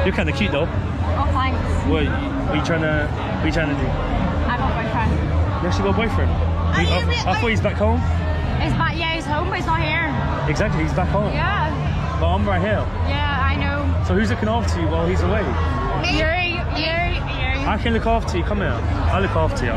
You're kind of cute though. Oh, thanks. What are you trying to do? I got a boyfriend. You actually got a boyfriend? I thought he's back home. Yeah, he's home, but he's not here. Exactly, he's back home. Yeah. But I'm right here. Yeah, I know. So who's looking after you while he's away? Yuri. I can look after you. Come here. I'll look after you.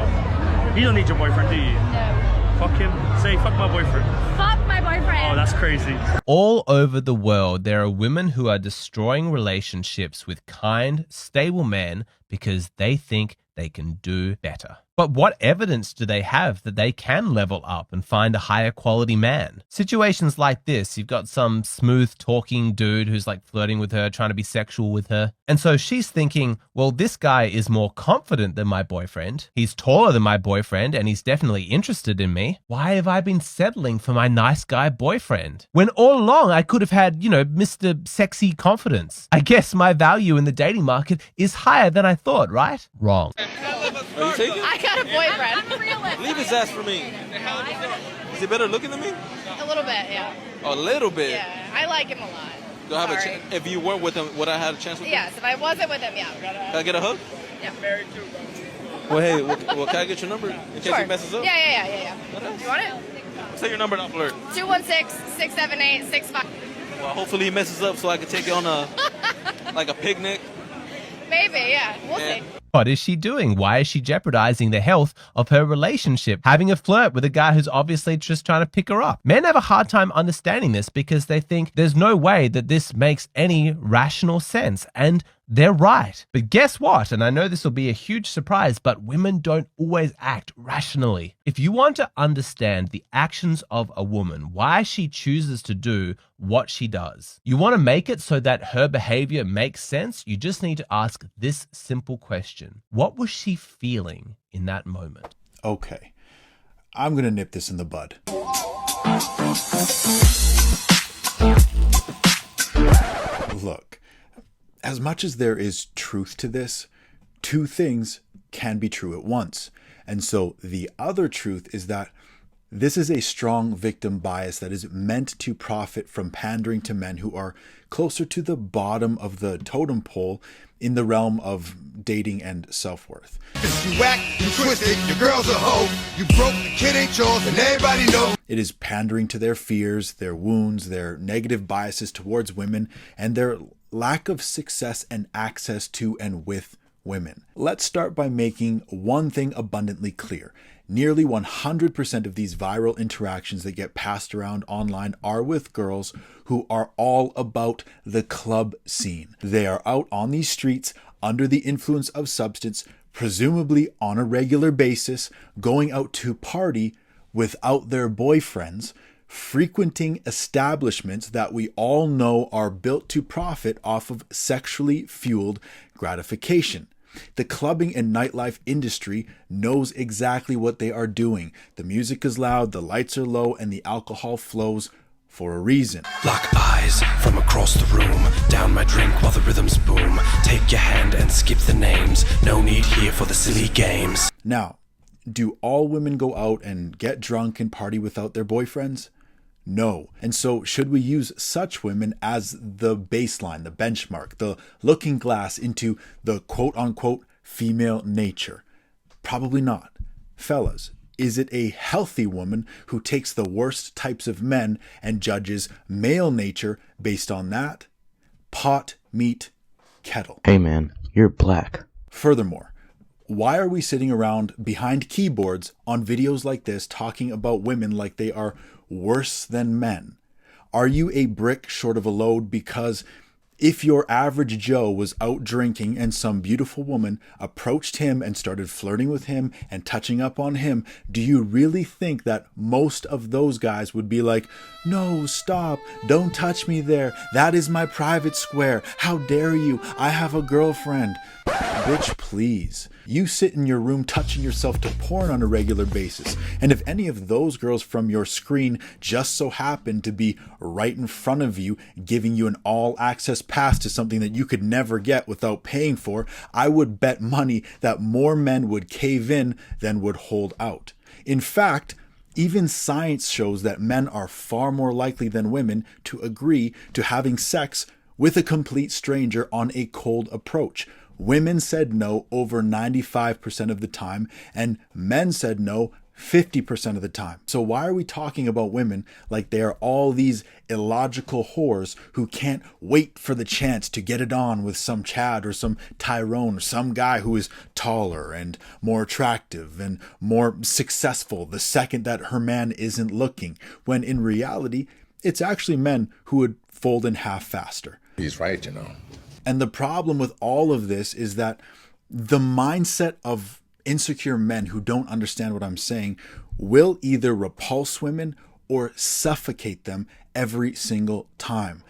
You don't need your boyfriend, do you? No. Fuck him. Say, fuck my boyfriend. Fuck my boyfriend. Oh, that's crazy. All over the world, there are women who are destroying relationships with kind, stable men because they think they can do better. But what evidence do they have that they can level up and find a higher quality man? Situations like this, you've got some smooth talking dude who's like flirting with her, trying to be sexual with her. And so she's thinking, well, this guy is more confident than my boyfriend. He's taller than my boyfriend and he's definitely interested in me. Why have I been settling for my nice guy boyfriend? When all along I could have had, Mr. Sexy Confidence. I guess my value in the dating market is higher than I thought, right? Wrong. Are you taking? I got a boyfriend. Leave his ass for me. Is he better looking than me? A little bit, yeah. A little bit? Yeah, I like him a lot. Do I have a chance? If you weren't with him, would I have a chance with him? Yes, if I wasn't with him, yeah. Can I get a hug? Yeah. Well, hey, well, can I get your number in case Sure. he messes up? Yeah. Okay. You want it? Say your number and I'll flirt. 216-678-65. Well, hopefully he messes up so I can take you on a picnic. Maybe, yeah. We'll see. What is she doing? Why is she jeopardizing the health of her relationship? Having a flirt with a guy who's obviously just trying to pick her up. Men have a hard time understanding this because they think there's no way that this makes any rational sense. And they're right. But guess what? And I know this will be a huge surprise, but women don't always act rationally. If you want to understand the actions of a woman, why she chooses to do what she does, you want to make it so that her behavior makes sense, you just need to ask this simple question. What was she feeling in that moment? Okay, I'm going to nip this in the bud. Look, as much as there is truth to this, two things can be true at once. And so the other truth is that this is a strong victim bias that is meant to profit from pandering to men who are closer to the bottom of the totem pole in the realm of dating and self-worth. You whack, you twisted, your girl's a hoe, you broke, the kid ain't yours, and everybody knows. It is pandering to their fears, their wounds, their negative biases towards women, and their lack of success and access to and with women. Let's start by making one thing abundantly clear. Nearly 100% of these viral interactions that get passed around online are with girls who are all about the club scene. They are out on these streets under the influence of substance, presumably on a regular basis, going out to party without their boyfriends, frequenting establishments that we all know are built to profit off of sexually fueled gratification. The clubbing and nightlife industry knows exactly what they are doing. The music is loud, the lights are low, and the alcohol flows for a reason. Lock eyes from across the room, down my drink while the rhythms boom. Take your hand and skip the names, no need here for the silly games. Now, do all women go out and get drunk and party without their boyfriends? No. And so should we use such women as the baseline, the benchmark, the looking glass into the quote-unquote female nature? Probably not. Fellas, is it a healthy woman who takes the worst types of men and judges male nature based on that? Pot, meat, kettle. Hey man, you're black. Furthermore, why are we sitting around behind keyboards on videos like this talking about women like they are worse than men? Are you a brick short of a load? Because if your average Joe was out drinking and some beautiful woman approached him and started flirting with him and touching up on him, do you really think that most of those guys would be like, "No, stop, don't touch me there. That is my private square. How dare you? I have a girlfriend." Bitch, please. You sit in your room touching yourself to porn on a regular basis, and if any of those girls from your screen just so happen to be right in front of you, giving you an all-access pass to something that you could never get without paying for, I would bet money that more men would cave in than would hold out. In fact, even science shows that men are far more likely than women to agree to having sex with a complete stranger on a cold approach. Women said no over 95% of the time, and men said no 50% of the time. So why are we talking about women like they are all these illogical whores who can't wait for the chance to get it on with some Chad or some Tyrone or some guy who is taller and more attractive and more successful the second that her man isn't looking, when in reality, it's actually men who would fold in half faster. He's right, you know. And the problem with all of this is that the mindset of insecure men who don't understand what I'm saying will either repulse women or suffocate them every single time.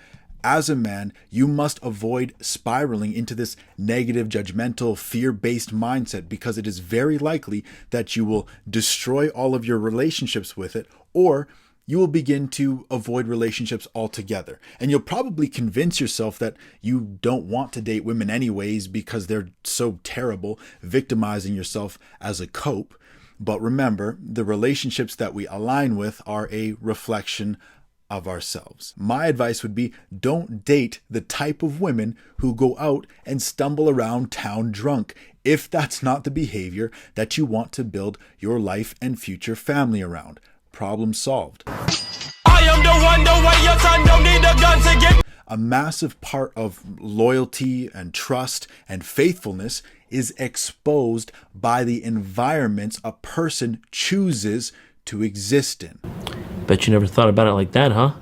As a man, you must avoid spiraling into this negative, judgmental, fear-based mindset, because it is very likely that you will destroy all of your relationships with it, or you will begin to avoid relationships altogether. And you'll probably convince yourself that you don't want to date women anyways because they're so terrible, victimizing yourself as a cope. But remember, the relationships that we align with are a reflection of ourselves. My advice would be, don't date the type of women who go out and stumble around town drunk, if that's not the behavior that you want to build your life and future family around. Problem solved. I am the one, the way your son don't need a gun to get. A massive part of loyalty and trust and faithfulness is exposed by the environments a person chooses to exist in. Bet you never thought about it like that, huh?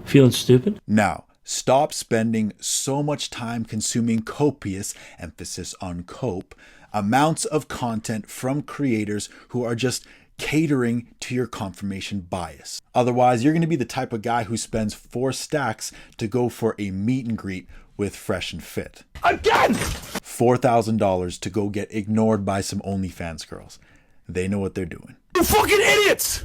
Feeling stupid? Now, stop spending so much time consuming copious, emphasis on cope, amounts of content from creators who are just catering to your confirmation bias. Otherwise, you're going to be the type of guy who spends 4 stacks to go for a meet and greet with Fresh and Fit. Again! $4,000 to go get ignored by some OnlyFans girls. They know what they're doing. You fucking idiots!